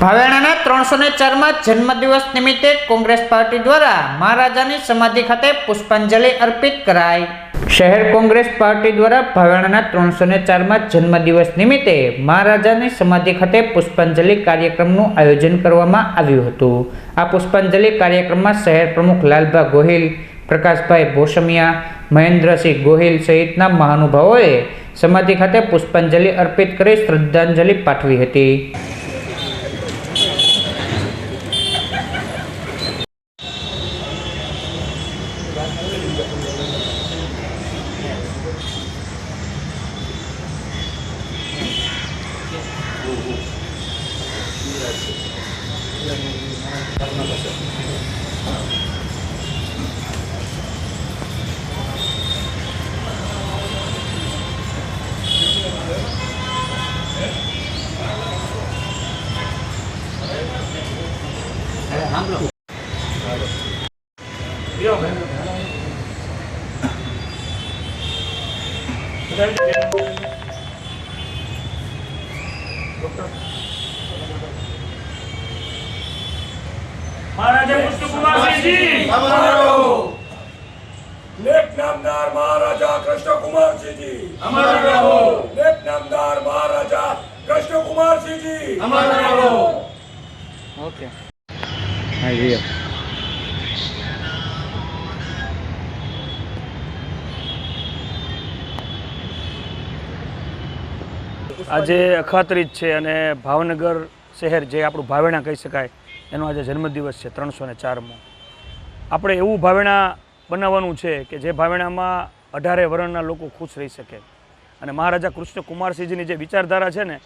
ભાવેણાના 304માં જન્મદિવસ નિમિત્તે કોંગ્રેસ પાર્ટી દ્વારા મહારાજાની સમાધિ ખાતે પુષ્પાંજલિ અર્પિત કરાઈ। શહેર કોંગ્રેસ પાર્ટી દ્વારા ભાવેણાના 304માં જન્મદિવસ નિમિત્તે મહારાજાની સમાધિ ખાતે પુષ્પાંજલિ કાર્યક્રમનું આયોજન કરવામાં આવ્યું હતું। આ પુષ્પાંજલિ કાર્યક્રમમાં શહેર પ્રમુખ લાલભા ગોહિલ, પ્રકાશભાઈ ભોસમિયા, મહેન્દ્રસિંહ ગોહિલ સહિતના મહાનુભાવોએ સમાધિ ખાતે પુષ્પાંજલિ અર્પિત કરી શ્રદ્ધાંજલિ પાઠવી હતી। महाराजा कृष्ण कुमार सिंह जी नेक नामदार महाराजा कृष्ण कुमार सिंह जी अमर रहो। नेक नामदार महाराजा कृष्ण कुमार सिंह जी अमर रहो। ओके हाँ जी। આજે અખાત્રીજ છે અને ભાવનગર શહેર જે આપણું ભાવેણા કહી શકાય એનો આજે જન્મદિવસ છે 304મો। આપણે એવું ભાવેણા બનાવવાનું છે કે જે ભાવેણામાં 18 વર્ણના લોકો ખુશ રહી શકે અને મહારાજા કૃષ્ણ કુમારસિંહજીની જે વિચારધારા છે ને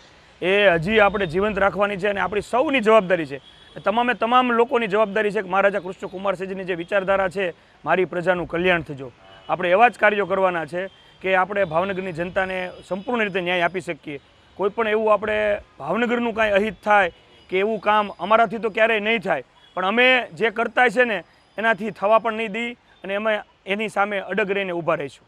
એ હજી આપણે જીવંત રાખવાની છે અને આપણી સૌની જવાબદારી છે, તમામ લોકોની જવાબદારી છે કે મહારાજા કૃષ્ણ કુમારસિંહજીની જે વિચારધારા છે મારી પ્રજાનું કલ્યાણ થજો। આપણે એવા જ કાર્યો કરવાના છે કે આપણે ભાવનગરની જનતાને સંપૂર્ણ રીતે ન્યાય આપી શકીએ। કોઈ પણ એવું આપણે ભાવનગરનું કાંઈ અહિત થાય કે એવું કામ અમારાથી તો ક્યારેય નહીં થાય, પણ અમે જે કરતા છે ને એનાથી થવા પણ નહીં દઈ અને અમે એની સામે અડગ રહીને ઊભા રહીશું।